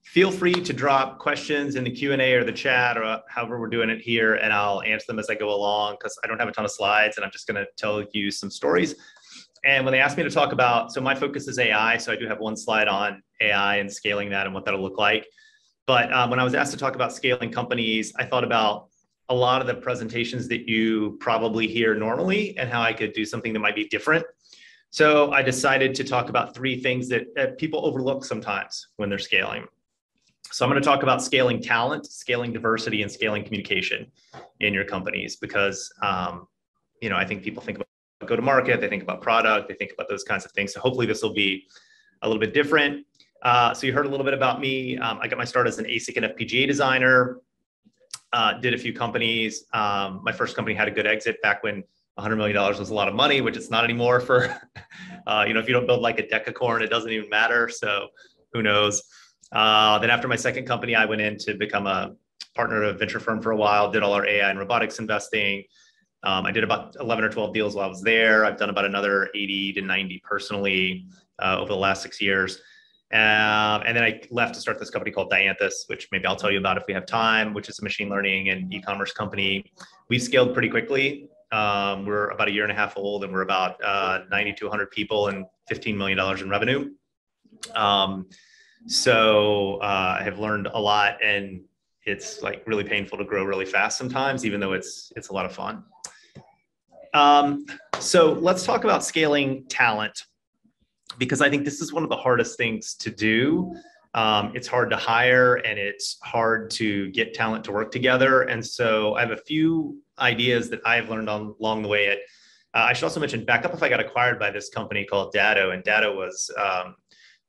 Feel free to drop questions in the Q&A or the chat or however we're doing it here, and I'll answer them as I go along because I don't have a ton of slides and I'm just going to tell you some stories. And when they asked me to talk about, so my focus is AI, so I do have one slide on AI and scaling that and what that'll look like. But when I was asked to talk about scaling companies, I thought about a lot of the presentations that you probably hear normally and how I could do something that might be different. So I decided to talk about three things that people overlook sometimes when they're scaling. So I'm going to talk about scaling talent, scaling diversity, and scaling communication in your companies because, I think people think about go-to-market, they think about product, they think about those kinds of things. So hopefully this will be a little bit different. So you heard a little bit about me. I got my start as an ASIC and FPGA designer, did a few companies. My first company had a good exit back when $100 million was a lot of money, which it's not anymore for, if you don't build like a decacorn, it doesn't even matter. So who knows? Then after my second company, I went in to become a partner of a venture firm for a while, did all our AI and robotics investing. I did about 11 or 12 deals while I was there. I've done about another 80 to 90 personally over the last 6 years. And then I left to start this company called Dianthus, which maybe I'll tell you about if we have time, which is a machine learning and e-commerce company. We've scaled pretty quickly. We're about a year and a half old and we're about 90 to 100 people and $15 million in revenue. So I have learned a lot, and it's like really painful to grow really fast sometimes, even though it's a lot of fun. So let's talk about scaling talent, because I think this is one of the hardest things to do. It's hard to hire and it's hard to get talent to work together. And so I have a few ideas that I've learned along the way. I should also mention, back up if I got acquired by this company called Datto, and Datto was,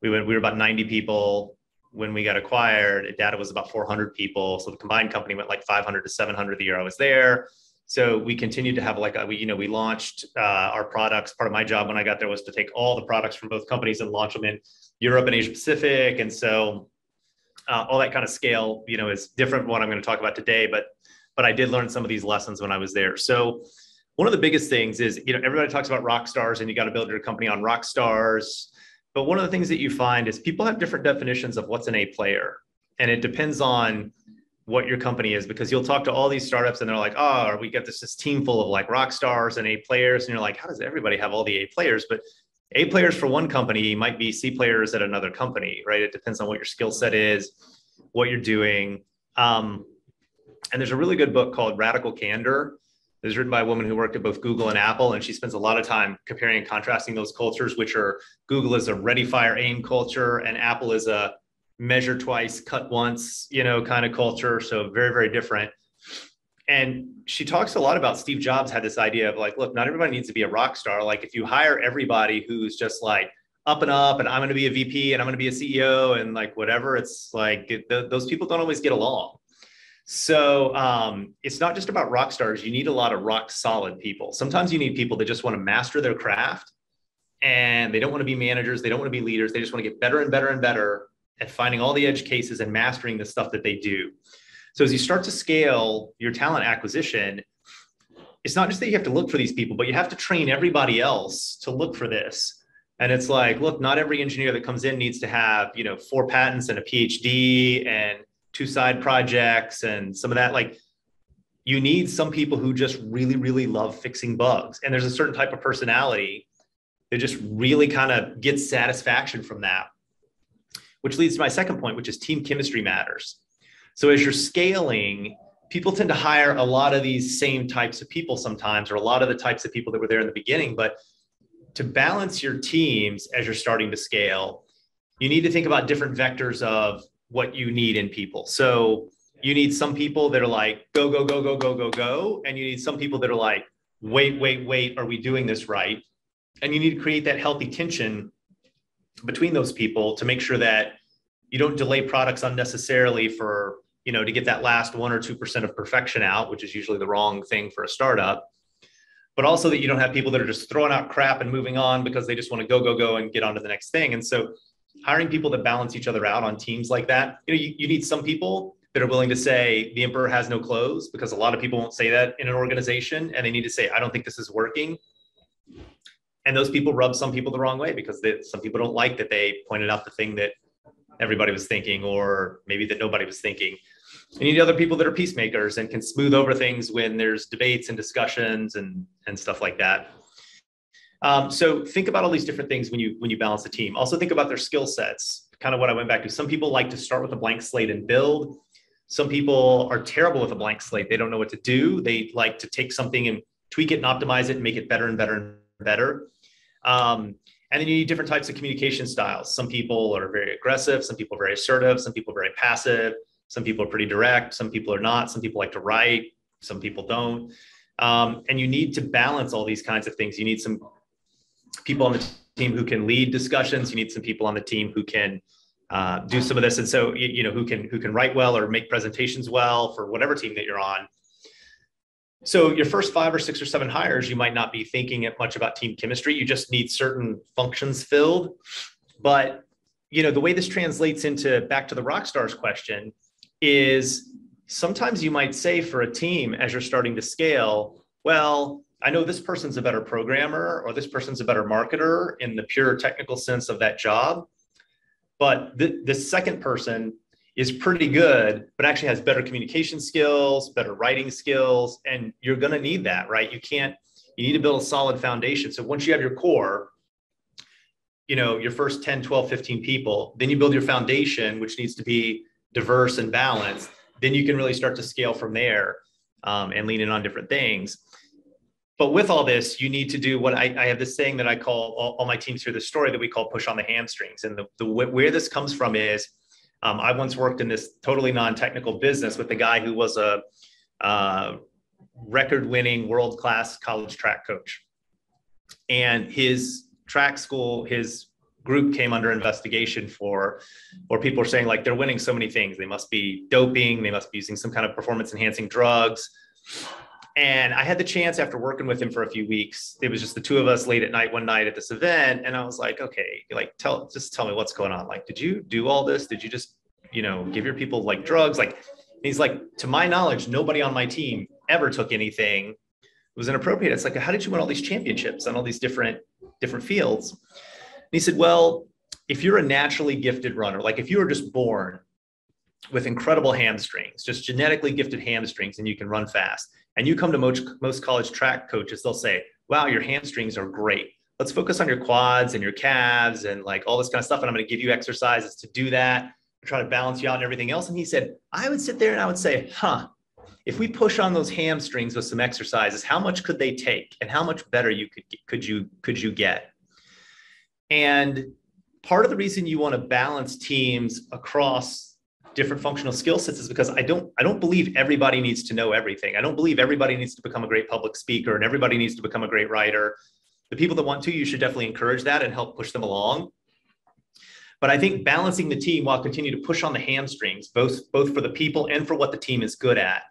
we were about 90 people when we got acquired. Datto was about 400 people. So the combined company went like 500 to 700 the year I was there. So we continued to have we launched our products. Part of my job when I got there was to take all the products from both companies and launch them in Europe and Asia Pacific. And so all that kind of scale, is different from what I'm going to talk about today. But I did learn some of these lessons when I was there. So one of the biggest things is, everybody talks about rock stars and you got to build your company on rock stars. But one of the things that you find is people have different definitions of what's an A player. And it depends on what your company is, because you'll talk to all these startups and they're like, oh, we got this team full of like rock stars and A players. And you're like, how does everybody have all the A players? But A players for one company might be C players at another company, right? It depends on what your skill set is, what you're doing. And there's a really good book called Radical Candor. It was written by a woman who worked at both Google and Apple, and she spends a lot of time comparing and contrasting those cultures, which are Google is a ready, fire, aim culture, and Apple is a measure twice, cut once, kind of culture. So very, very different. And she talks a lot about Steve Jobs had this idea of like, look, not everybody needs to be a rock star. Like if you hire everybody who's just like up and I'm going to be a VP and I'm going to be a CEO and like whatever, it's like those people don't always get along. So it's not just about rock stars. You need a lot of rock solid people. Sometimes you need people that just want to master their craft and they don't want to be managers. They don't want to be leaders. They just want to get better and better and better at finding all the edge cases and mastering the stuff that they do. So as you start to scale your talent acquisition, it's not just that you have to look for these people, but you have to train everybody else to look for this. And it's like, look, not every engineer that comes in needs to have, 4 patents and a PhD and 2 side projects and some of that. Like you need some people who just really, really love fixing bugs. And there's a certain type of personality that just really kind of gets satisfaction from that, which leads to my second point, which is team chemistry matters. So as you're scaling, people tend to hire a lot of these same types of people sometimes, or a lot of the types of people that were there in the beginning. But to balance your teams as you're starting to scale, you need to think about different vectors of what you need in people. So you need some people that are like, go, go, go, go, go, go, go. And you need some people that are like, wait, are we doing this right? And you need to create that healthy tension between those people to make sure that you don't delay products unnecessarily for, to get that last 1 or 2% of perfection out, which is usually the wrong thing for a startup. But also that you don't have people that are just throwing out crap and moving on because they just want to go, go, go and get on to the next thing. And so hiring people that balance each other out on teams like that, you need some people that are willing to say the emperor has no clothes, because a lot of people won't say that in an organization, and they need to say, I don't think this is working. And those people rub some people the wrong way, because some people don't like that they pointed out the thing that everybody was thinking, or maybe that nobody was thinking. You need other people that are peacemakers and can smooth over things when there's debates and discussions and stuff like that. So think about all these different things when you balance the team. Also think about their skill sets, kind of what I went back to. Some people like to start with a blank slate and build. Some people are terrible with a blank slate. They don't know what to do. They like to take something and tweak it and optimize it and make it better and better and better. And then you need different types of communication styles. Some people are very aggressive. Some people are very assertive. Some people are very passive. Some people are pretty direct. Some people are not. Some people like to write. Some people don't. And you need to balance all these kinds of things. You need some people on the team who can lead discussions. You need some people on the team who can do some of this. And so, who can write well or make presentations well for whatever team that you're on. So your first 5 or 6 or 7 hires, you might not be thinking much about team chemistry. You just need certain functions filled. But, the way this translates into back to the rock stars question is sometimes you might say for a team as you're starting to scale, well, I know this person's a better programmer or this person's a better marketer in the pure technical sense of that job. But the second person is pretty good, but actually has better communication skills, better writing skills, and you're going to need that, right? You need to build a solid foundation. So once you have your core, your first 10, 12, 15 people, then you build your foundation, which needs to be diverse and balanced. Then you can really start to scale from there and lean in on different things. But with all this, you need to do what I have this saying that I call all my teams through the story that we call push on the hamstrings. And where this comes from is I once worked in this totally non-technical business with a guy who was a record-winning world-class college track coach. And his track school, his group came under investigation for people are saying like they're winning so many things. They must be doping. They must be using some kind of performance-enhancing drugs. And I had the chance after working with him for a few weeks, it was just the two of us late at night, one night at this event. And I was like, okay, like, just tell me what's going on. Like, did you do all this? Did you just, give your people like drugs? Like, he's like, to my knowledge, nobody on my team ever took anything. It was inappropriate. It's like, how did you win all these championships on all these different fields? And he said, well, if you're a naturally gifted runner, like if you were just born with incredible hamstrings, just genetically gifted hamstrings, and you can run fast, and you come to most college track coaches, they'll say, wow, your hamstrings are great. Let's focus on your quads and your calves and like all this kind of stuff. And I'm going to give you exercises to do that, try to balance you out and everything else. And he said, I would sit there and I would say, if we push on those hamstrings with some exercises, how much could they take and how much better could you get? And part of the reason you want to balance teams across different functional skill sets is because I don't believe everybody needs to know everything. I don't believe everybody needs to become a great public speaker and everybody needs to become a great writer. The people that want to, you should definitely encourage that and help push them along. But I think balancing the team while continuing to push on the hamstrings, both for the people and for what the team is good at.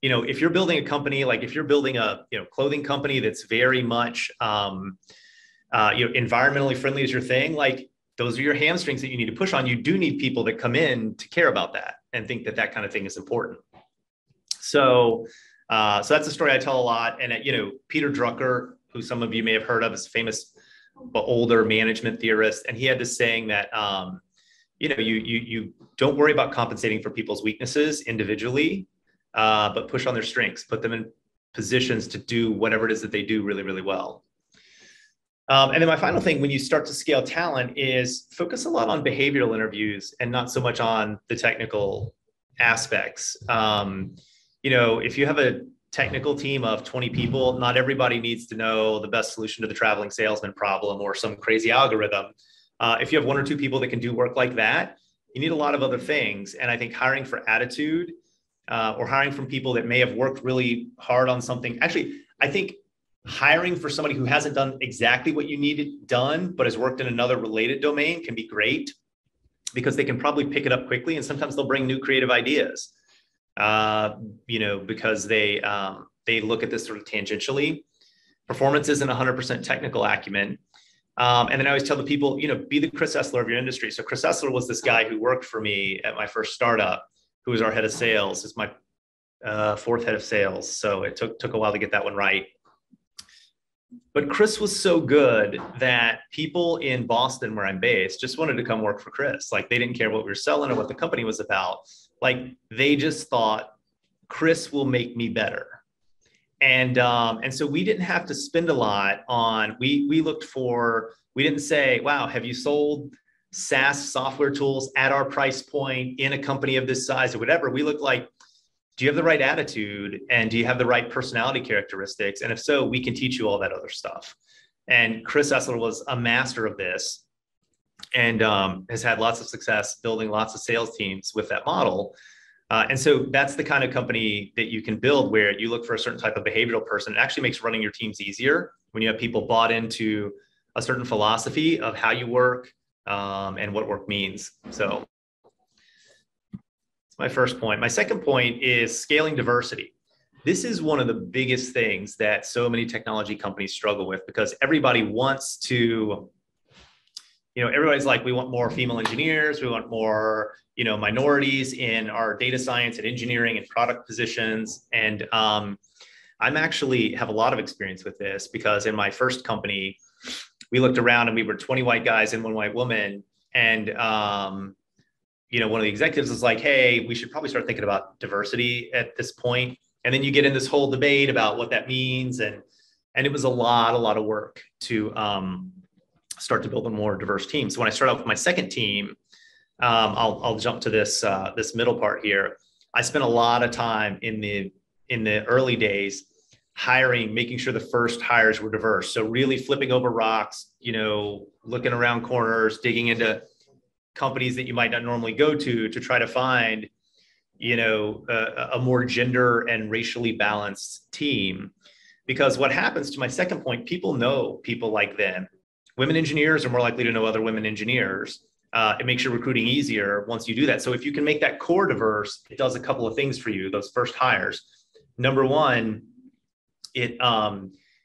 If you're building a company, like if you're building a clothing company that's very much environmentally friendly is your thing, like those are your hamstrings that you need to push on. You do need people that come in to care about that and think that kind of thing is important. So that's a story I tell a lot. And Peter Drucker, who some of you may have heard of, is a famous but older management theorist, and he had this saying that you don't worry about compensating for people's weaknesses individually, but push on their strengths, put them in positions to do whatever it is that they do really, really well. And then my final thing, when you start to scale talent, is focus a lot on behavioral interviews and not so much on the technical aspects. If you have a technical team of 20 people, not everybody needs to know the best solution to the traveling salesman problem or some crazy algorithm. If you have 1 or 2 people that can do work like that, you need a lot of other things. And I think hiring for attitude or hiring from people that may have worked really hard on something. Actually, I think hiring for somebody who hasn't done exactly what you needed done, but has worked in another related domain can be great because they can probably pick it up quickly. And sometimes they'll bring new creative ideas, because they look at this sort of tangentially. Performance isn't 100% technical acumen. And then I always tell the people, be the Chris Essler of your industry. So Chris Essler was this guy who worked for me at my first startup, who was our head of sales, is my fourth head of sales. So it took a while to get that one right. But Chris was so good that people in Boston, where I'm based, just wanted to come work for Chris. Like, they didn't care what we were selling or what the company was about. Like, they just thought, Chris will make me better. And so we didn't have to spend a lot on, we looked for, we didn't say, wow, have you sold SaaS software tools at our price point in a company of this size or whatever? We looked like, do you have the right attitude, and do you have the right personality characteristics? And if so, we can teach you all that other stuff. And Chris Essler was a master of this, and has had lots of success building lots of sales teams with that model. And so that's the kind of company that you can build, where you look for a certain type of behavioral person. It actually makes running your teams easier when you have people bought into a certain philosophy of how you work, and what work means. So my first point. My second point is scaling diversity. This is one of the biggest things that so many technology companies struggle with, because everybody wants to, everybody's like, we want more female engineers, we want more, minorities in our data science and engineering and product positions. And I'm actually have a lot of experience with this, because in my first company, we looked around and we were 20 white guys and one white woman. And one of the executives was like, hey, we should probably start thinking about diversity at this point. And then you get in this whole debate about what that means. And it was a lot of work to start to build a more diverse team. So when I started off with my second team, I'll jump to this middle part here. I spent a lot of time in the early days hiring, making sure the first hires were diverse. So really flipping over rocks, looking around corners, digging into companies that you might not normally go to try to find, a more gender and racially balanced team. Because what happens, to my second point, people know people like them. Women engineers are more likely to know other women engineers. It makes your recruiting easier once you do that. So if you can make that core diverse, it does a couple of things for you, those first hires. Number one, it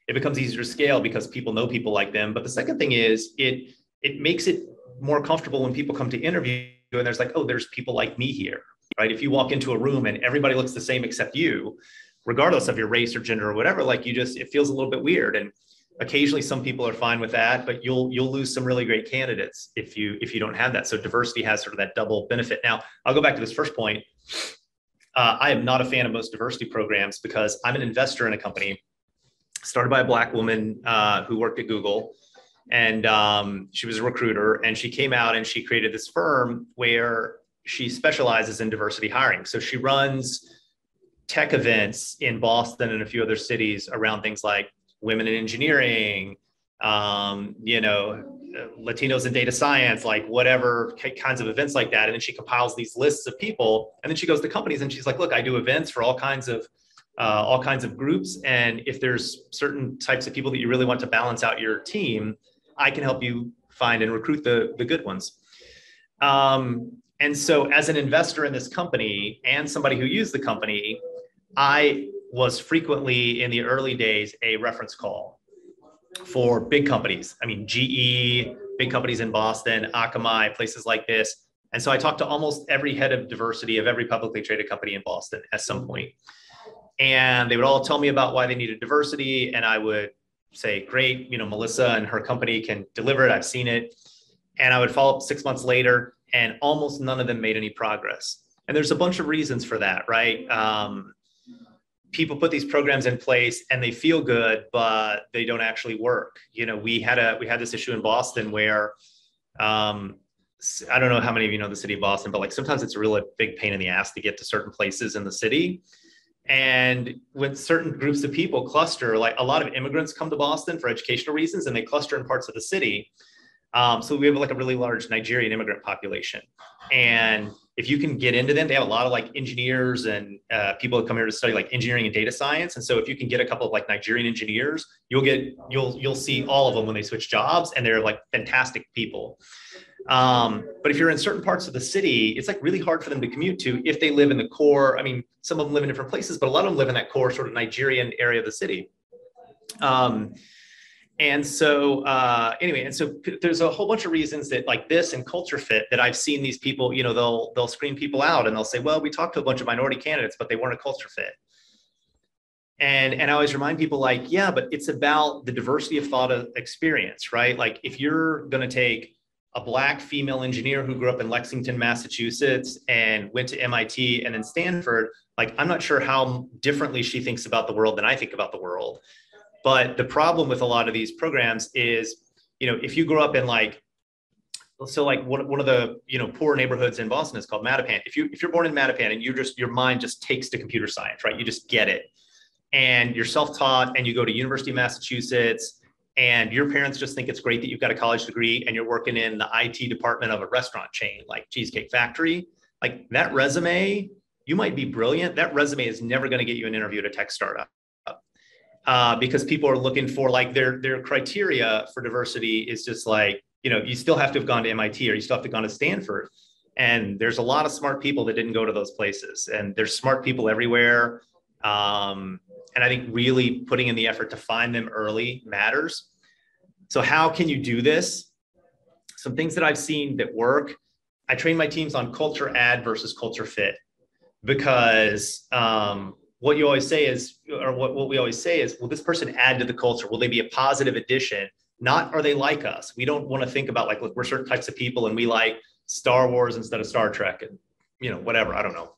becomes easier to scale because people know people like them. But the second thing is it makes it more comfortable when people come to interview and there's like, oh, there's people like me here, right? If you walk into a room and everybody looks the same except you, regardless of your race or gender or whatever, like it feels a little bit weird. And occasionally some people are fine with that, but you'll lose some really great candidates if you don't have that. So diversity has sort of that double benefit. Now, I'll go back to this first point. I am not a fan of most diversity programs, because I'm an investor in a company started by a Black woman who worked at Google. And she was a recruiter, and she came out and she created this firm where she specializes in diversity hiring. So she runs tech events in Boston and a few other cities around things like women in engineering, Latinos in data science, like whatever kinds of events like that. And then she compiles these lists of people, and then she goes to companies and she's like, look, I do events for all kinds of groups. And if there's certain types of people that you really want to balance out your team, I can help you find and recruit the good ones. And so as an investor in this company and somebody who used the company, I was frequently in the early days a reference call for big companies. I mean, GE, big companies in Boston, Akamai, places like this. And so I talked to almost every head of diversity of every publicly traded company in Boston at some point. And they would all tell me about why they needed diversity. And I would say, great, Melissa and her company can deliver it. I've seen it. And I would follow up 6 months later, and almost none of them made any progress. And there's a bunch of reasons for that, right? People put these programs in place and they feel good, but they don't actually work. We had this issue in Boston where, I don't know how many of you know the city of Boston, but like sometimes it's a really big pain in the ass to get to certain places in the city. And when certain groups of people cluster, like a lot of immigrants come to Boston for educational reasons, and they cluster in parts of the city. So we have like a really large Nigerian immigrant population. And if you can get into them, they have a lot of like engineers and people that come here to study like engineering and data science. And so if you can get a couple of like Nigerian engineers, you'll see all of them when they switch jobs, and they're like fantastic people. But if you're in certain parts of the city, it's like really hard for them to commute to if they live in the core. I mean, some of them live in different places, but a lot of them live in that core sort of Nigerian area of the city. And so anyway, and so there's a whole bunch of reasons that like this and culture fit that I've seen these people, you know, they'll screen people out and they'll say, well, we talked to a bunch of minority candidates, but they weren't a culture fit. And I always remind people like, yeah, but it's about the diversity of thought experience, right? Like if you're going to take a Black female engineer who grew up in Lexington, Massachusetts and went to MIT and then Stanford, like I'm not sure how differently she thinks about the world than I think about the world. But the problem with a lot of these programs is, you know, if you grow up in like, so like one of the, you know, poor neighborhoods in Boston is called Mattapan. If you're born in Mattapan and your mind just takes to computer science, right? You just get it. And you're self-taught and you go to University of Massachusetts and your parents just think it's great that you've got a college degree and you're working in the IT department of a restaurant chain like Cheesecake Factory, like that resume, you might be brilliant. That resume is never going to get you an interview at a tech startup. Because people are looking for like their criteria for diversity is just like, you know, you still have to have gone to MIT or you still have to have gone to Stanford. And there's a lot of smart people that didn't go to those places. And there's smart people everywhere. And I think really putting in the effort to find them early matters. So how can you do this? Some things that I've seen that work. I train my teams on culture add versus culture fit because what you always say is, or what we always say is, will this person add to the culture? Will they be a positive addition? Not are they like us? We don't want to think about like, look, we're certain types of people and we like Star Wars instead of Star Trek and, you know, whatever, I don't know.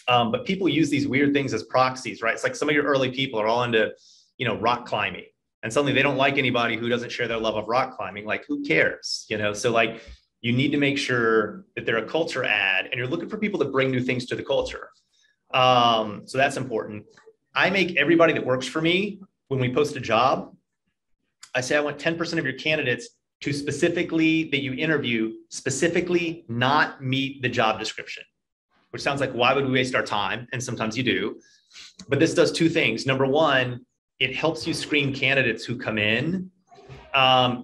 But people use these weird things as proxies, right? It's like some of your early people are all into, you know, rock climbing and suddenly they don't like anybody who doesn't share their love of rock climbing. Like who cares, you know? So like you need to make sure that they're a culture add and you're looking for people that bring new things to the culture. So that's important. I make everybody that works for me, when we post a job, I say, I want 10% of your candidates to specifically, that you interview, specifically not meet the job description, which sounds like, why would we waste our time? And sometimes you do, but this does two things. Number one, it helps you screen candidates who come in,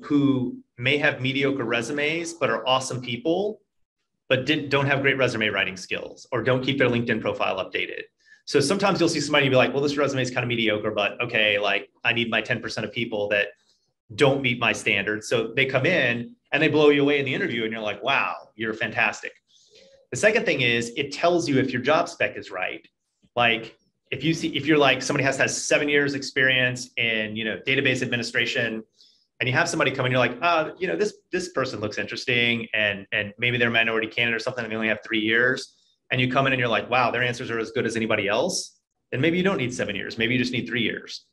who may have mediocre resumes, but are awesome people, but don't have great resume writing skills or don't keep their LinkedIn profile updated. So sometimes you'll see somebody be like, well, this resume is kind of mediocre, but okay, like I need my 10% of people that don't meet my standards. So they come in and they blow you away in the interview and you're like, wow, you're fantastic. The second thing is it tells you if your job spec is right. Like if you're like somebody has 7 years experience in, you know, database administration, and you have somebody come in, you're like, you know, this person looks interesting and maybe they're a minority candidate or something and they only have 3 years. And you come in and you're like, wow, their answers are as good as anybody else. And maybe you don't need 7 years. Maybe you just need 3 years.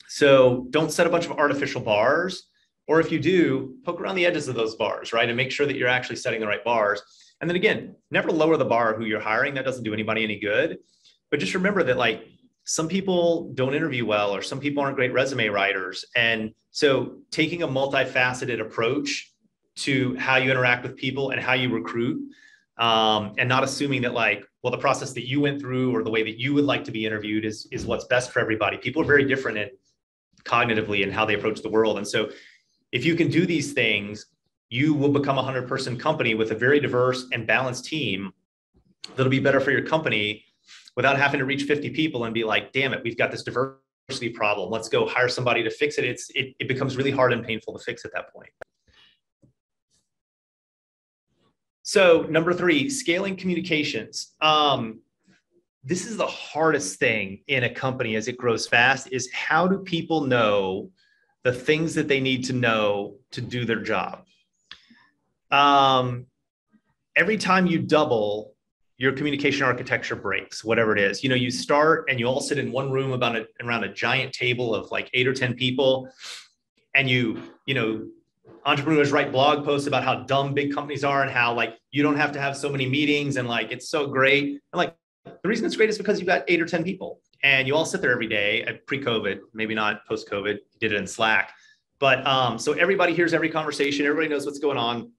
So don't set a bunch of artificial bars. Or if you do, poke around the edges of those bars, right? And make sure that you're actually setting the right bars. And then again, never lower the bar who you're hiring. That doesn't do anybody any good. But just remember that like some people don't interview well, or some people aren't great resume writers. And so taking a multifaceted approach to how you interact with people and how you recruit, and not assuming that like, well, the process that you went through or the way that you would like to be interviewed is what's best for everybody. People are very different cognitively in how they approach the world. And so if you can do these things, you will become a 100-person company with a very diverse and balanced team that'll be better for your company without having to reach 50 people and be like, damn it, we've got this diversity problem. Let's go hire somebody to fix it. It becomes really hard and painful to fix at that point. So number 3, scaling communications. This is the hardest thing in a company as it grows fast is how do people know the things that they need to know to do their job? Every time you double, your communication architecture breaks, whatever it is. You know, you start and you all sit in one room around a giant table of like 8 or 10 people. And you know, entrepreneurs write blog posts about how dumb big companies are and how like, you don't have to have so many meetings and like, it's so great. And like, the reason it's great is because you've got 8 or 10 people and you all sit there every day pre-COVID, maybe not post-COVID, you did it in Slack. But so everybody hears every conversation, everybody knows what's going on.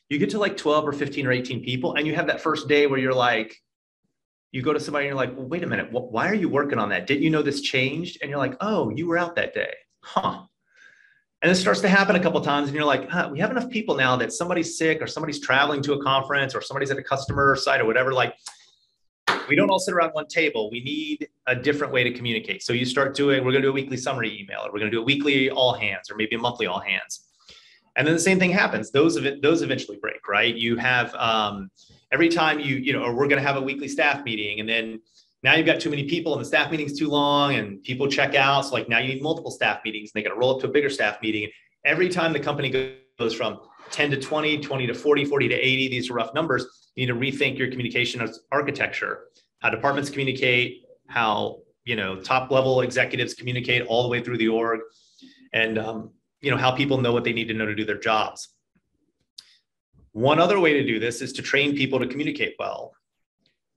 You get to like 12 or 15 or 18 people and you have that first day where you're like, you go to somebody and you're like, well, wait a minute, why are you working on that? Didn't you know this changed? And you're like, oh, you were out that day. Huh. And this starts to happen a couple of times and you're like, we have enough people now that somebody's sick or somebody's traveling to a conference or somebody's at a customer site or whatever. Like, We don't all sit around one table. We need a different way to communicate. So you start doing, we're going to do a weekly summary email, or we're going to do a weekly all hands, or maybe a monthly all hands. And then the same thing happens. Those eventually break, right? You have every time or we're going to have a weekly staff meeting, and then now you've got too many people and the staff meeting's too long and people check out. So like now you need multiple staff meetings, and they got to roll up to a bigger staff meeting. Every time the company goes from 10 to 20, 20 to 40, 40 to 80, these are rough numbers. You need to rethink your communication architecture, how departments communicate, how, top level executives communicate all the way through the org, and, how people know what they need to know to do their jobs. One other way to do this is to train people to communicate well,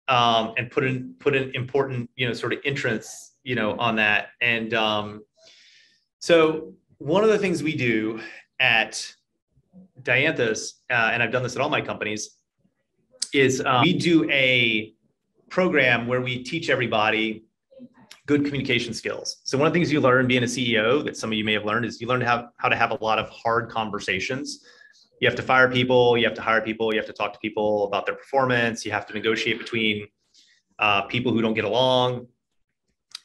and put in important, sort of entrance, on that. And so one of the things we do at Dianthus, and I've done this at all my companies, is we do a program where we teach everybody good communication skills. So one of the things you learn being a CEO, that some of you may have learned, is you learn how to have a lot of hard conversations. You have to fire people, you have to hire people, you have to talk to people about their performance, you have to negotiate between people who don't get along.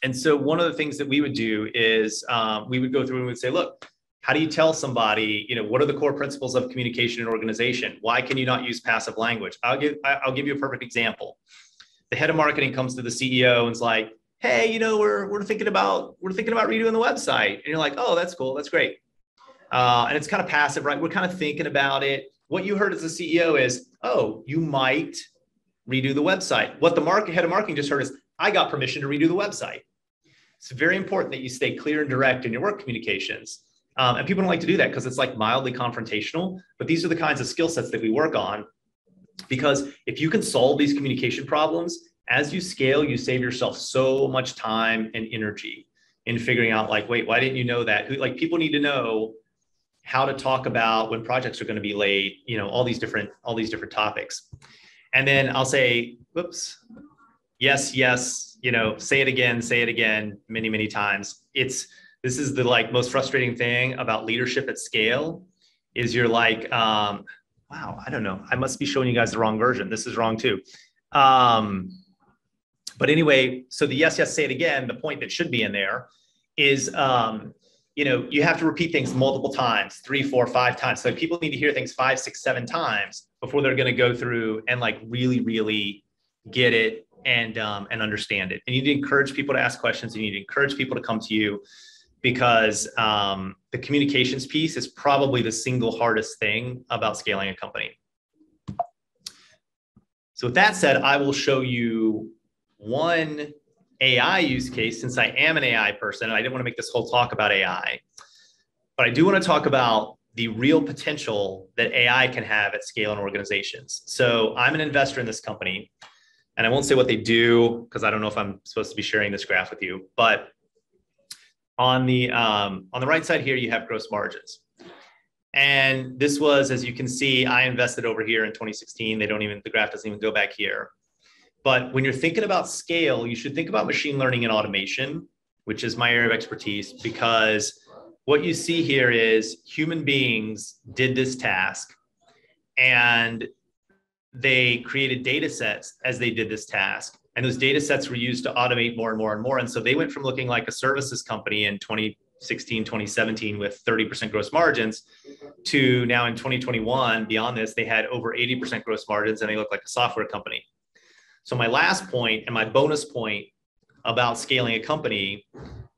And so one of the things that we would do is we would go through and we'd say, look, how do you tell somebody, what are the core principles of communication and organization? Why can you not use passive language? I'll give you a perfect example. The head of marketing comes to the CEO and is like, hey, we're thinking about redoing the website. And you're like, oh, that's cool. That's great. And it's kind of passive, right? We're kind of thinking about it. What you heard as the CEO is, oh, you might redo the website. What the head of marketing just heard is, I got permission to redo the website. It's very important that you stay clear and direct in your work communications. And people don't like to do that because it's like mildly confrontational, but these are the kinds of skill sets that we work on, because if you can solve these communication problems, as you scale, you save yourself so much time and energy in figuring out like, wait, why didn't you know that? People need to know how to talk about when projects are going to be late, all these different topics. And then I'll say, whoops, yes, say it again, many, many times. This is the most frustrating thing about leadership at scale is you're like, wow, I don't know. I must be showing you guys the wrong version. This is wrong too. But anyway, so the yes, say it again, the point that should be in there is, you have to repeat things multiple times, 3, 4, 5 times. So people need to hear things 5, 6, 7 times before they're going to go through and really, really get it and understand it. And you need to encourage people to ask questions. And you need to encourage people to come to you, because the communications piece is probably the single hardest thing about scaling a company. So with that said, I will show you one AI use case, since I am an AI person, and I didn't want to make this whole talk about AI, but I do want to talk about the real potential that AI can have at scale in organizations. So I'm an investor in this company, and I won't say what they do because I don't know if I'm supposed to be sharing this graph with you, but on the right side here, you have gross margins. And this was, as you can see, I invested over here in 2016. The graph doesn't even go back here. But when you're thinking about scale, you should think about machine learning and automation, which is my area of expertise, because what you see here is human beings did this task and they created data sets as they did this task. And those data sets were used to automate more and more and more. And so they went from looking like a services company in 2016, 2017 with 30% gross margins to now in 2021, beyond this, they had over 80% gross margins and they look like a software company. So my last point and my bonus point about scaling a company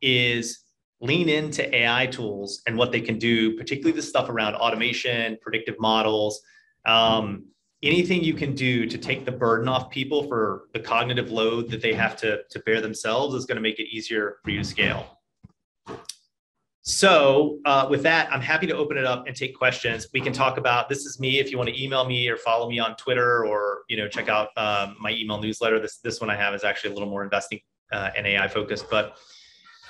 is lean into AI tools and what they can do, particularly the stuff around automation, predictive models, anything you can do to take the burden off people for the cognitive load that they have to bear themselves is going to make it easier for you to scale. So with that, I'm happy to open it up and take questions. We can talk about, this is me, if you want to email me or follow me on Twitter, or check out my email newsletter. This one I have is actually a little more investing and AI focused, but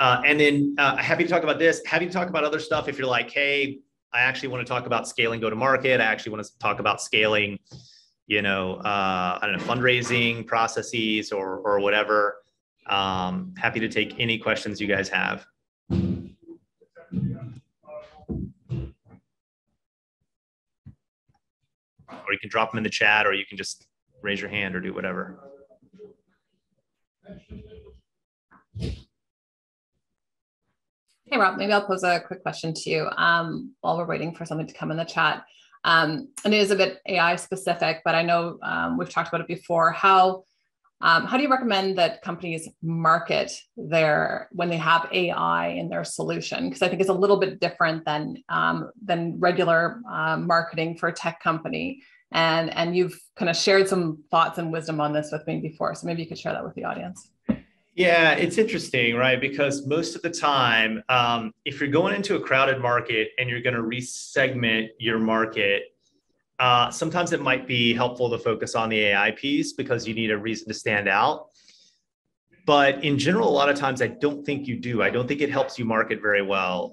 and then happy to talk about this, happy to talk about other stuff. If you're like, hey, I actually want to talk about scaling go-to-market, I actually want to talk about scaling, I don't know, fundraising processes or whatever. Happy to take any questions you guys have. Or you can drop them in the chat, or you can just raise your hand or do whatever. Hey, Rob, maybe I'll pose a quick question to you while we're waiting for something to come in the chat. And it is a bit AI specific, but I know we've talked about it before. How do you recommend that companies market when they have AI in their solution? Because I think it's a little bit different than regular marketing for a tech company. And you've kind of shared some thoughts and wisdom on this with me before. So maybe you could share that with the audience. Yeah, it's interesting, right? Because most of the time, if you're going into a crowded market and you're going to resegment your market, sometimes it might be helpful to focus on the AI piece because you need a reason to stand out. But in general, a lot of times I don't think you do. I don't think it helps you market very well.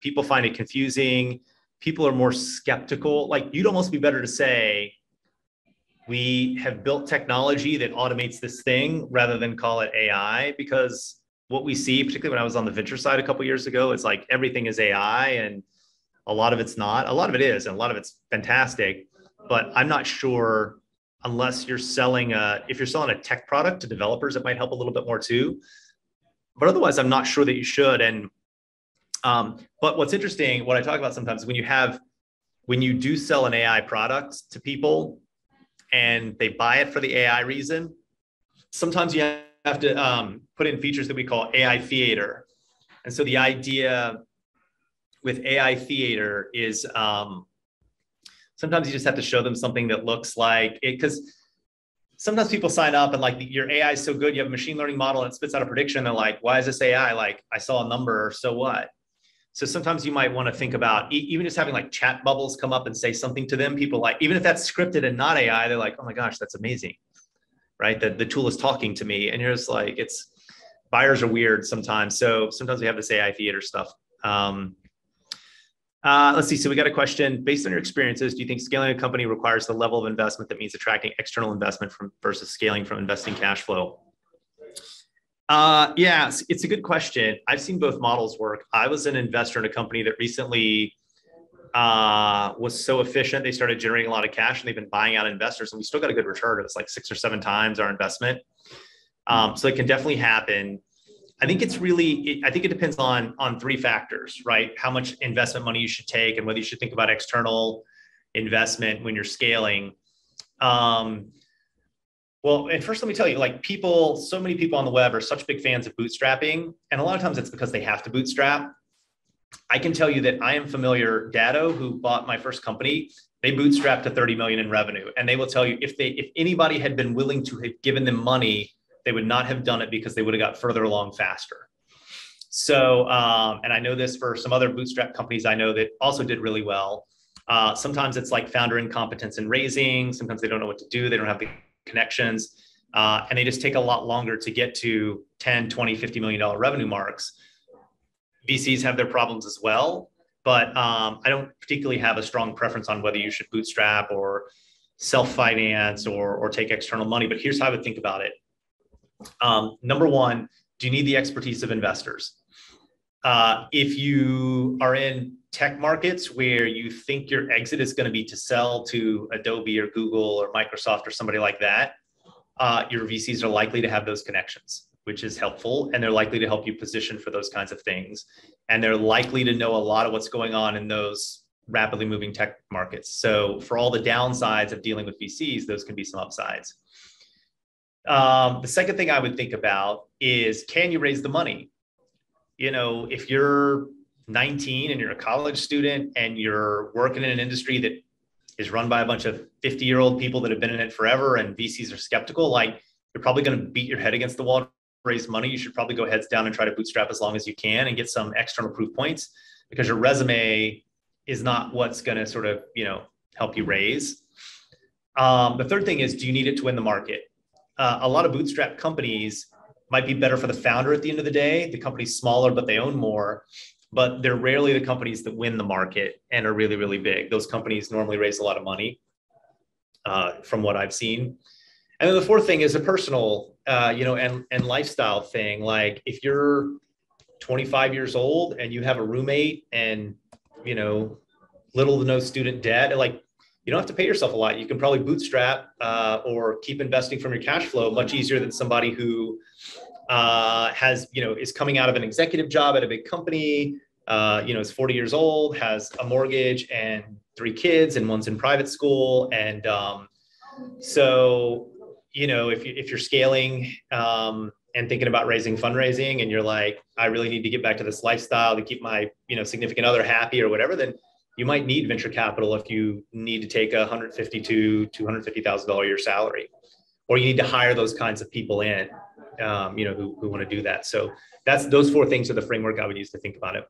People find it confusing. People are more skeptical. Like, you'd almost be better to say, we have built technology that automates this thing rather than call it AI, because what we see, particularly when I was on the venture side a couple of years ago, it's like everything is AI and a lot of it's not. A lot of it is, and a lot of it's fantastic. But I'm not sure, unless you're selling if you're selling a tech product to developers, it might help a little bit more too. But otherwise, I'm not sure that you should. And but what's interesting, what I talk about sometimes, when you do sell an AI product to people, and they buy it for the AI reason, sometimes you have to put in features that we call AI theater. And so the idea with AI theater is sometimes you just have to show them something that looks like it, because sometimes people sign up and like, your AI is so good, you have a machine learning model and it spits out a prediction. They're like, why is this AI? Like, I saw a number, so what? So sometimes you might want to think about even just having like chat bubbles come up and say something to them. People like, even if that's scripted and not AI, they're like, oh my gosh, that's amazing, right? The tool is talking to me. And you're just like, buyers are weird sometimes. So sometimes we have this AI theater stuff. Let's see. So we got a question. Based on your experiences, do you think scaling a company requires the level of investment that means attracting external investment versus scaling from investing cash flow? Yeah, it's a good question. I've seen both models work. I was an investor in a company that recently was so efficient. They started generating a lot of cash and they've been buying out investors, and we still got a good return. It was like 6 or 7 times our investment. So it can definitely happen. I think it depends on 3 factors, right? How much investment money you should take and whether you should think about external investment when you're scaling. Well, and first let me tell you, like, so many people on the web are such big fans of bootstrapping. And a lot of times it's because they have to bootstrap. I can tell you that I am familiar, Datto, who bought my first company, they bootstrapped to 30 million in revenue. And they will tell you, if anybody had been willing to have given them money, they would not have done it because they would have got further along faster. So, and I know this for some other bootstrap companies I know that also did really well. Sometimes it's like founder incompetence in raising. Sometimes they don't know what to do. They don't have the connections, and they just take a lot longer to get to 10, 20, $50 million revenue marks. VCs have their problems as well, but I don't particularly have a strong preference on whether you should bootstrap or self-finance or take external money. But here's how I would think about it. Number one, do you need the expertise of investors? If you are in tech markets where you think your exit is going to be to sell to Adobe or Google or Microsoft or somebody like that, your VCs are likely to have those connections, which is helpful. And they're likely to help you position for those kinds of things. And they're likely to know a lot of what's going on in those rapidly moving tech markets. So for all the downsides of dealing with VCs, those can be some upsides. The second thing I would think about is, can you raise the money? If you're 19 and you're a college student and you're working in an industry that is run by a bunch of 50-year-old people that have been in it forever and VCs are skeptical, like, you're probably going to beat your head against the wall to raise money. You should probably go heads down and try to bootstrap as long as you can and get some external proof points, because your resume is not what's going to sort of, help you raise. The third thing is, do you need it to win the market? A lot of bootstrap companies might be better for the founder at the end of the day. The company's smaller, but they own more. But they're rarely the companies that win the market and are really, really big. Those companies normally raise a lot of money, from what I've seen. And then the fourth thing is a personal, and lifestyle thing. Like, if you're 25 years old and you have a roommate and, little to no student debt, like, you don't have to pay yourself a lot. You can probably bootstrap or keep investing from your cash flow much easier than somebody who has, is coming out of an executive job at a big company, is 40 years old, has a mortgage and 3 kids, and one's in private school. And so, if you're scaling and thinking about raising fundraising, and you're like, I really need to get back to this lifestyle to keep my, significant other happy or whatever, then you might need venture capital if you need to take $150,000 to $250,000 a year salary, or you need to hire those kinds of people in, who want to do that. So those 4 things are the framework I would use to think about it.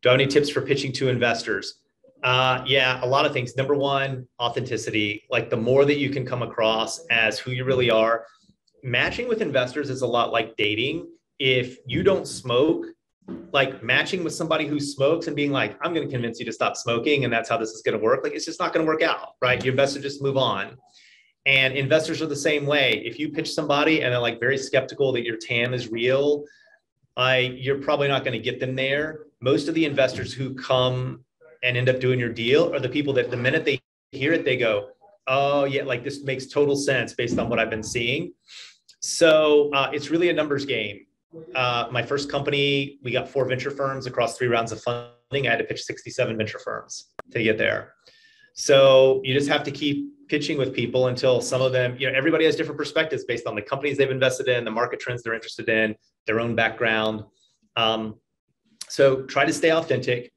Do I have any tips for pitching to investors? Yeah, a lot of things. Number 1, authenticity. Like, the more that you can come across as who you really are. Matching with investors is a lot like dating. If you don't smoke, like, matching with somebody who smokes and being like, I'm going to convince you to stop smoking, and that's how this is going to work. Like, it's just not going to work out, right? Your investors just move on. And investors are the same way. If you pitch somebody and they're like very skeptical that your TAM is real, you're probably not going to get them there. Most of the investors who come and end up doing your deal are the people that the minute they hear it, they go, oh yeah, like, this makes total sense based on what I've been seeing. So it's really a numbers game. My first company, we got 4 venture firms across 3 rounds of funding. I had to pitch 67 venture firms to get there. So you just have to keep pitching with people until some of them, everybody has different perspectives based on the companies they've invested in, the market trends they're interested in, their own background. So try to stay authentic.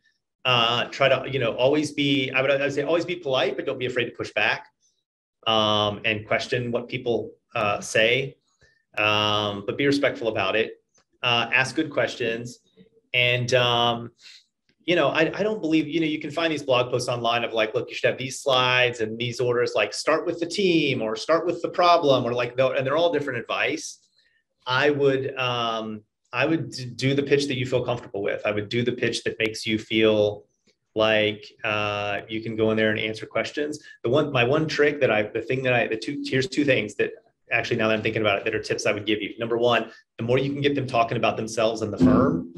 Try to, always be, I would say always be polite, but don't be afraid to push back and question what people say, but be respectful about it. Ask good questions. And, I don't believe, you can find these blog posts online of like, look, you should have these slides and these orders, like start with the team or start with the problem, or like, and they're all different advice. I would do the pitch that you feel comfortable with. I would do the pitch that makes you feel like you can go in there and answer questions. My one trick here's 2 things that actually, now that I'm thinking about it, that are tips I would give you. Number 1, the more you can get them talking about themselves and the firm,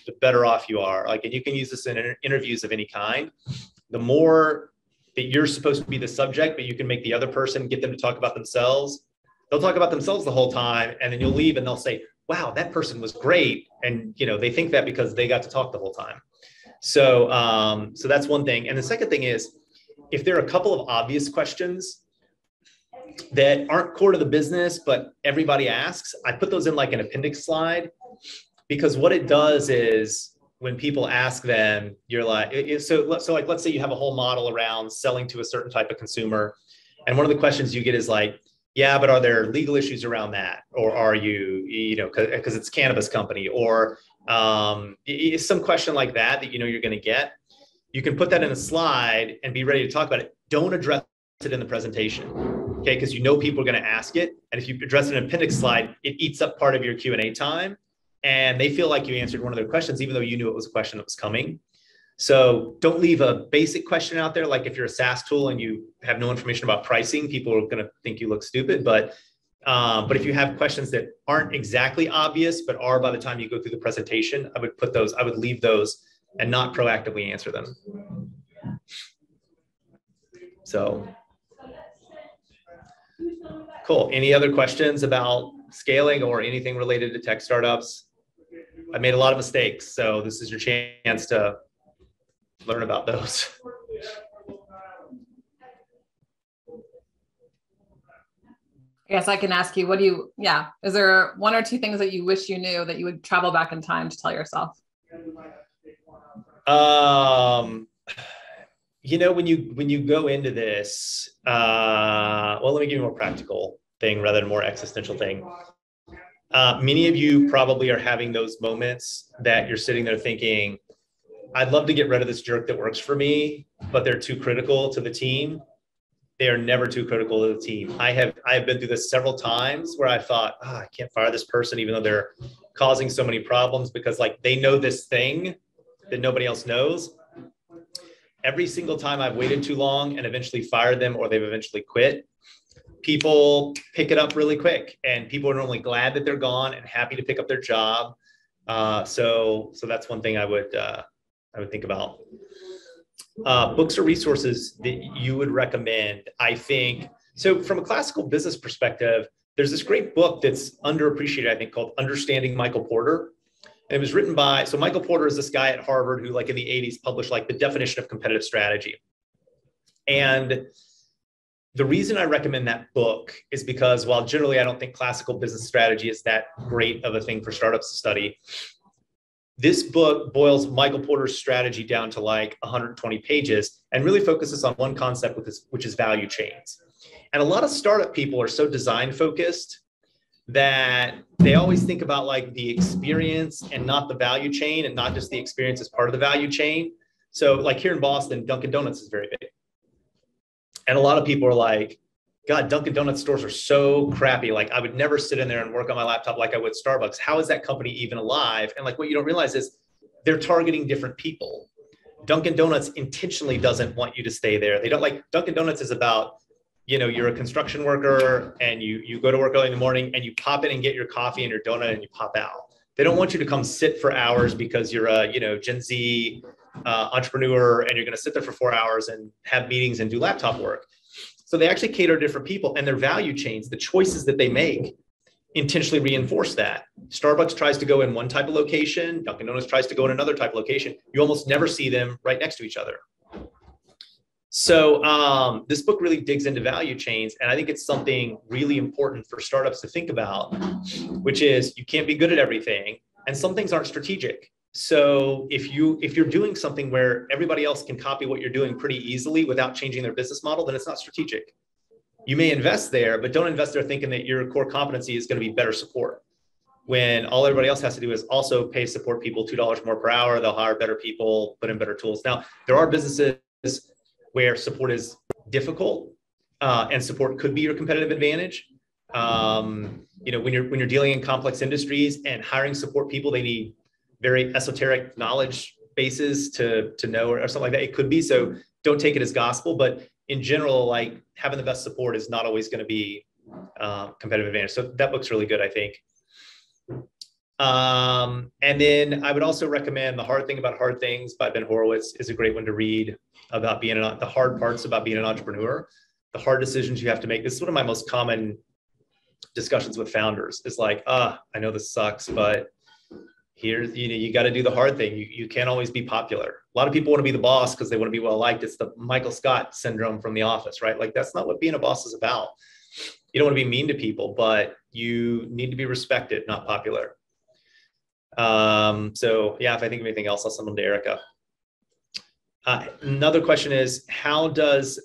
the better off you are. Like, and you can use this in interviews of any kind. The more that you're supposed to be the subject, but you can make the other person, get them to talk about themselves. They'll talk about themselves the whole time, and then you'll leave and they'll say, wow, that person was great. And, they think that because they got to talk the whole time. So, so that's one thing. And the second thing is, if there are a couple of obvious questions that aren't core to the business, but everybody asks, I put those in like an appendix slide, because what it does is when people ask them, you're like, so like, let's say you have a whole model around selling to a certain type of consumer. And one of the questions you get is like, yeah, but are there legal issues around that? Or are you, because it's a cannabis company, or some question like that you're going to get. You can put that in a slide and be ready to talk about it. Don't address it in the presentation, okay? Because people are going to ask it. And if you address an appendix slide, it eats up part of your Q&A time. And they feel like you answered one of their questions, even though you knew it was a question that was coming. So don't leave a basic question out there. Like, if you're a SaaS tool and you have no information about pricing, people are going to think you look stupid. But if you have questions that aren't exactly obvious, but are by the time you go through the presentation, I would leave those and not proactively answer them. So cool. Any other questions about scaling or anything related to tech startups? I made a lot of mistakes, so this is your chance to learn about those. I guess I can ask you, is there 1 or 2 things that you wish you knew that you would travel back in time to tell yourself? When you go into this, well, let me give you a more practical thing rather than a more existential thing. Many of you probably are having those moments that you're sitting there thinking, I'd love to get rid of this jerk that works for me, but they're too critical to the team. They are never too critical to the team. I have been through this several times where I thought, I can't fire this person, even though they're causing so many problems, because like they know this thing that nobody else knows. Every single time I've waited too long and eventually fired them, or they've eventually quit, people pick it up really quick, and people are normally glad that they're gone and happy to pick up their job. So that's one thing I would think about. books or resources that you would recommend, I think. So from a classical business perspective, there's this great book that's underappreciated, I think, called Understanding Michael Porter. And it was written by, so Michael Porter is this guy at Harvard who like in the 80s published like the definition of competitive strategy. And the reason I recommend that book is because while generally I don't think classical business strategy is that great of a thing for startups to study, this book boils Michael Porter's strategy down to like 120 pages and really focuses on one concept, which is value chains. And a lot of startup people are so design focused that they always think about like the experience and not the value chain, and not just the experience as part of the value chain. So like here in Boston, Dunkin' Donuts is very big. And a lot of people are like, God, Dunkin' Donuts stores are so crappy. Like I would never sit in there and work on my laptop like I would Starbucks. How is that company even alive? And like what you don't realize is they're targeting different people. Dunkin' Donuts intentionally doesn't want you to stay there. They don't like, Dunkin' Donuts is about, you know, you're a construction worker and you go to work early in the morning and you pop in and get your coffee and your donut and you pop out. They don't want you to come sit for hours because you're a, you know, Gen Z entrepreneur and you're going to sit there for 4 hours and have meetings and do laptop work. So they actually cater to different people, and their value chains, the choices that they make, intentionally reinforce that. Starbucks tries to go in one type of location. Dunkin' Donuts tries to go in another type of location. You almost never see them right next to each other. So this book really digs into value chains, and I think it's something really important for startups to think about, which is you can't be good at everything, and some things aren't strategic. So if you're doing something where everybody else can copy what you're doing pretty easily without changing their business model, then it's not strategic. You may invest there, but don't invest there thinking that your core competency is going to be better support, when all everybody else has to do is also pay support people $2 more per hour. They'll hire better people, put in better tools. Now, there are businesses where support is difficult, and support could be your competitive advantage. You know, when you're dealing in complex industries and hiring support people, they need very esoteric knowledge bases to know or something like that. It could be, so don't take it as gospel, but in general, like having the best support is not always going to be competitive advantage. So that book's really good, I think. And then I would also recommend The Hard Thing About Hard Things by Ben Horowitz is a great one to read about being the hard parts about being an entrepreneur, the hard decisions you have to make. This is one of my most common discussions with founders is like, I know this sucks, but here's, you know, you got to do the hard thing. You can't always be popular. A lot of people want to be the boss because they want to be well liked. It's the Michael Scott syndrome from The Office, right? Like that's not what being a boss is about. You don't want to be mean to people, but you need to be respected, not popular. So yeah, if I think of anything else, I'll send them to Erica. Another question is, how does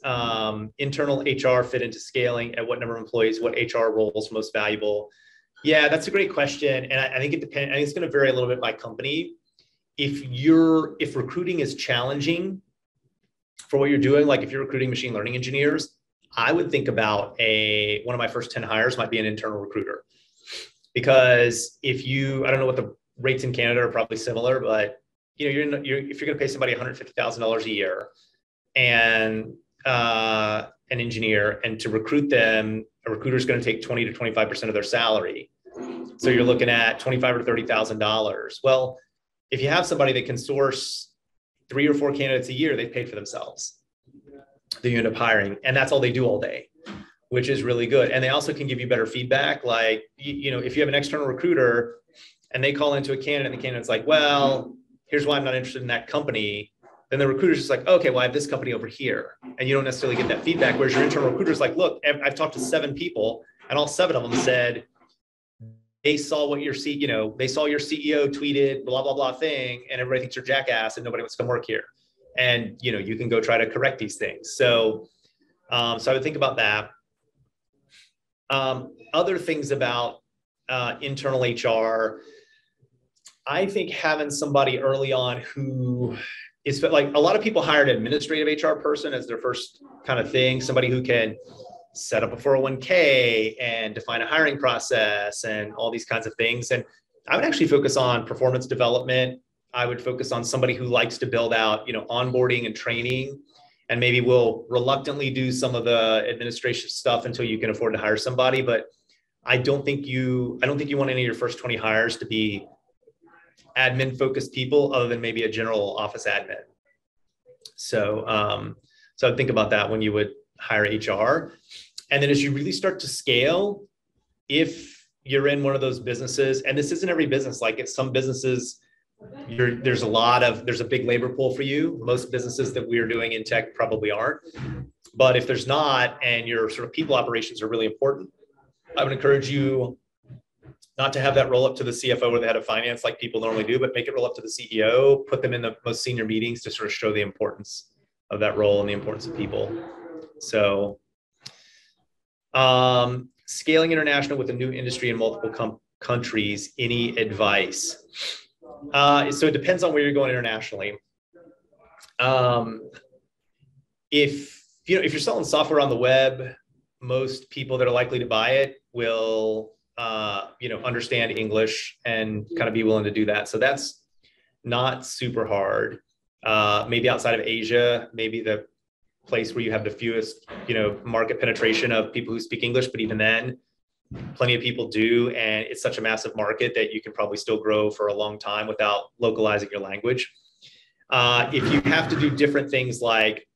internal HR fit into scaling? At what number of employees? What HR roles most valuable? Yeah, that's a great question. And I think it depends. I think it's going to vary a little bit by company. If recruiting is challenging for what you're doing, like if you're recruiting machine learning engineers, I would think about one of my first 10 hires might be an internal recruiter. Because I don't know what the rates in Canada are, probably similar, but you know, if you're going to pay somebody $150,000 a year and an engineer, and to recruit them, a recruiter is going to take 20 to 25% of their salary. So you're looking at $25,000 or $30,000. Well, if you have somebody that can source 3 or 4 candidates a year, they've paid for themselves. Then you end up hiring, and that's all they do all day, which is really good. And they also can give you better feedback. Like, you know, if you have an external recruiter and they call into a candidate and the candidate's like, well, here's why I'm not interested in that company, then the recruiter's just like, okay, well, I have this company over here. And you don't necessarily get that feedback. Whereas your internal recruiter's like, look, I've talked to 7 people and all 7 of them said they saw what they saw your CEO tweeted blah, blah, blah thing, and everybody thinks you're jackass and nobody wants to come work here. And, you know, you can go try to correct these things. So, so I would think about that. Other things about internal HR, I think having somebody early on who is like, a lot of people hire an administrative HR person as their first kind of thing, somebody who can set up a 401k and define a hiring process and all these kinds of things. And I would actually focus on performance development. I would focus on somebody who likes to build out, you know, onboarding and training, and maybe will reluctantly do some of the administration stuff until you can afford to hire somebody. But I don't think you want any of your first 20 hires to be admin focused people other than maybe a general office admin. So I'd think about that when you would hire HR. And then as you really start to scale, if you're in one of those businesses, and this isn't every business, like it's some businesses, there's a big labor pool for you. Most businesses that we're doing in tech probably aren't. But if there's not, and your sort of people operations are really important, I would encourage you not to have that roll up to the CFO or the head of finance like people normally do, but make it roll up to the CEO, put them in the most senior meetings to sort of show the importance of that role and the importance of people. So scaling international with a new industry in multiple countries, any advice? So it depends on where you're going internationally. If you're selling software on the web, most people that are likely to buy it will understand English and kind of be willing to do that. So that's not super hard. Maybe outside of Asia, maybe the place where you have the fewest, market penetration of people who speak English, but even then, plenty of people do. And it's such a massive market that you can probably still grow for a long time without localizing your language. If you have to do different things like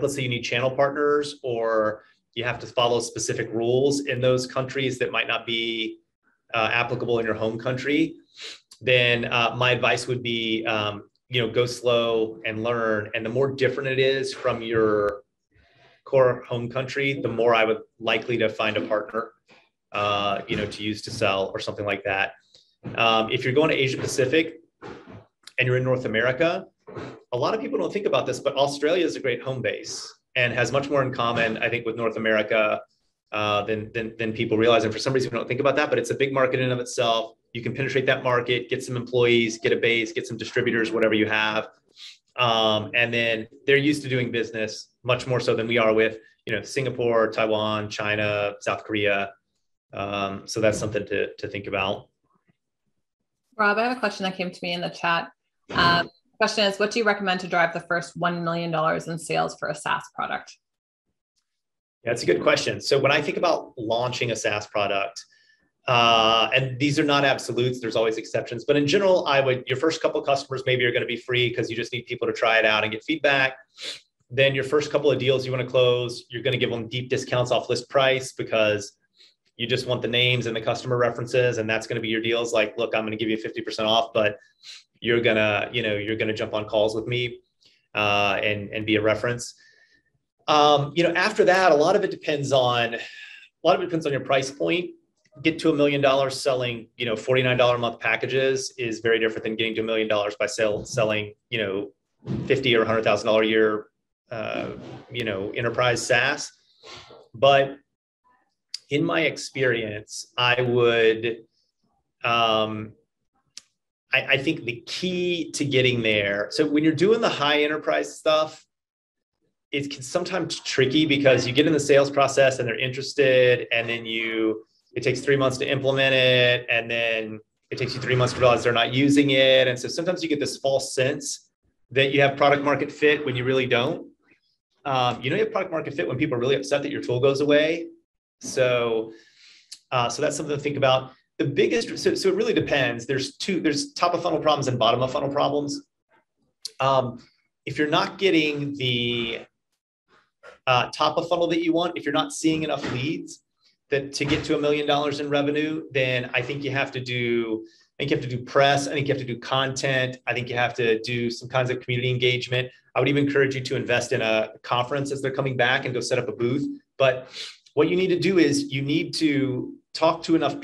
let's say you need channel partners, or you have to follow specific rules in those countries that might not be applicable in your home country, then my advice would be, go slow and learn. And the more different it is from your core home country, the more I would likely to find a partner, to use to sell or something like that. If you're going to Asia Pacific and you're in North America, a lot of people don't think about this, but Australia is a great home base and has much more in common, I think, with North America than people realize. And for some reason, we don't think about that, but it's a big market in and of itself. You can penetrate that market, get some employees, get a base, get some distributors, whatever you have. And then they're used to doing business much more so than we are with, Singapore, Taiwan, China, South Korea. So that's something to think about. Rob, I have a question that came to me in the chat. Question is, what do you recommend to drive the first $1 million in sales for a SaaS product? Yeah, that's a good question. So when I think about launching a SaaS product, and these are not absolutes, there's always exceptions, but in general, your first couple of customers maybe are going to be free because you just need people to try it out and get feedback. Then your first couple of deals you want to close, you're going to give them deep discounts off list price because you just want the names and the customer references, and that's going to be your deals. Like, look, I'm going to give you 50% off, but you're gonna jump on calls with me and be a reference. After that, a lot of it depends on your price point. Get to $1 million selling, $49 a month packages is very different than getting to $1 million by selling, $50,000 or $100,000 a year, enterprise SaaS. But in my experience, I would, I think the key to getting there. So when you're doing the high enterprise stuff, it's sometimes tricky because you get in the sales process and they're interested, and then it takes 3 months to implement it, and then it takes you 3 months to realize they're not using it. And so sometimes you get this false sense that you have product market fit when you really don't. You have product market fit when people are really upset that your tool goes away. So that's something to think about. The biggest, so it really depends. There's top of funnel problems and bottom of funnel problems. If you're not getting the top of funnel that you want, if you're not seeing enough leads to get to $1 million in revenue, then I think you have to do press. I think you have to do content. I think you have to do some kinds of community engagement. I would even encourage you to invest in a conference as they're coming back and go set up a booth. But what you need to do is you need to talk to enough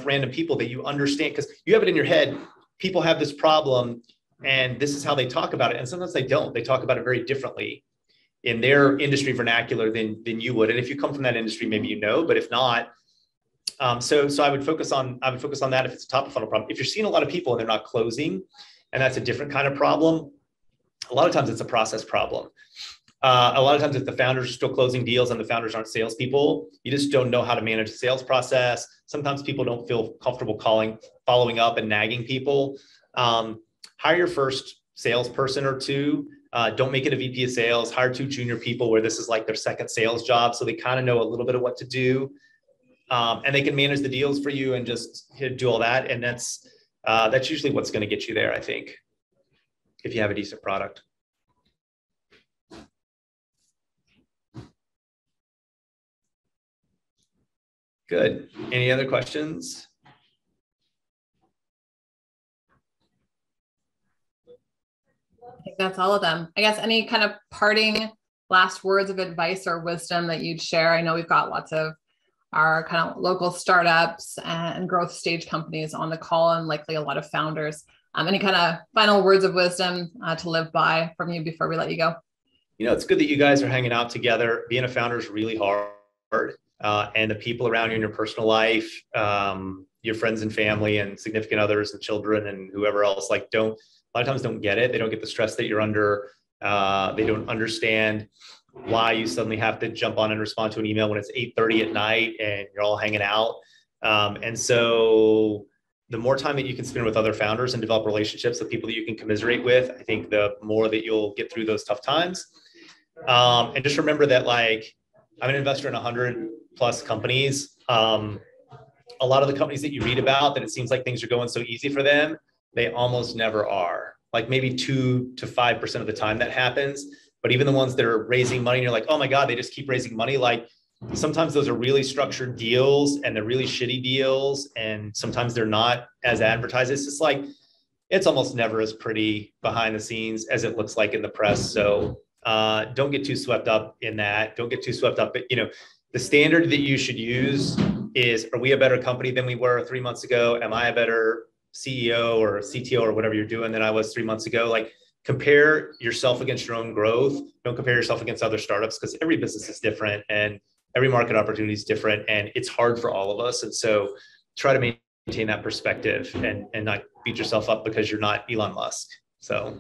random people that you understand, because you have it in your head. People have this problem and this is how they talk about it. And sometimes they don't. They talk about it very differently in their industry vernacular than you would. And if you come from that industry, maybe but if not, so I would focus on that if it's a top of funnel problem. If you're seeing a lot of people and they're not closing, and that's a different kind of problem, a lot of times it's a process problem. A lot of times if the founders are still closing deals and the founders aren't salespeople, you just don't know how to manage the sales process. Sometimes people don't feel comfortable following up and nagging people. Hire your first salesperson or two. Don't make it a VP of sales. Hire 2 junior people where this is like their second sales job, so they kind of know a little bit of what to do. And they can manage the deals for you and just do all that. And that's usually what's going to get you there, I think, if you have a decent product. Good. Any other questions? I think that's all of them. I guess any kind of parting last words of advice or wisdom that you'd share? I know we've got lots of our kind of local startups and growth stage companies on the call, and likely a lot of founders. Any kind of final words of wisdom to live by from you before we let you go? It's good that you guys are hanging out together. Being a founder is really hard. And the people around you in your personal life, your friends and family and significant others and children and whoever else, a lot of times don't get it. They don't get the stress that you're under. They don't understand why you suddenly have to jump on and respond to an email when it's 8:30 at night and you're all hanging out. And so the more time that you can spend with other founders and develop relationships with people that you can commiserate with, I think the more that you'll get through those tough times. And just remember that I'm an investor in 100 plus companies. A lot of the companies that you read about that it seems like things are going so easy for them, they almost never are. Maybe 2 to 5% of the time that happens. But even the ones that are raising money, and you're like, oh my God, they just keep raising money. Sometimes those are really structured deals and they're really shitty deals. And sometimes they're not as advertised. It's just it's almost never as pretty behind the scenes as it looks like in the press. So don't get too swept up in that. Don't get too swept up. But, the standard that you should use is, are we a better company than we were 3 months ago? Am I a better CEO or CTO or whatever you're doing than I was 3 months ago? Compare yourself against your own growth. Don't compare yourself against other startups, because every business is different and every market opportunity is different, and it's hard for all of us. And so try to maintain that perspective and not beat yourself up because you're not Elon Musk. So.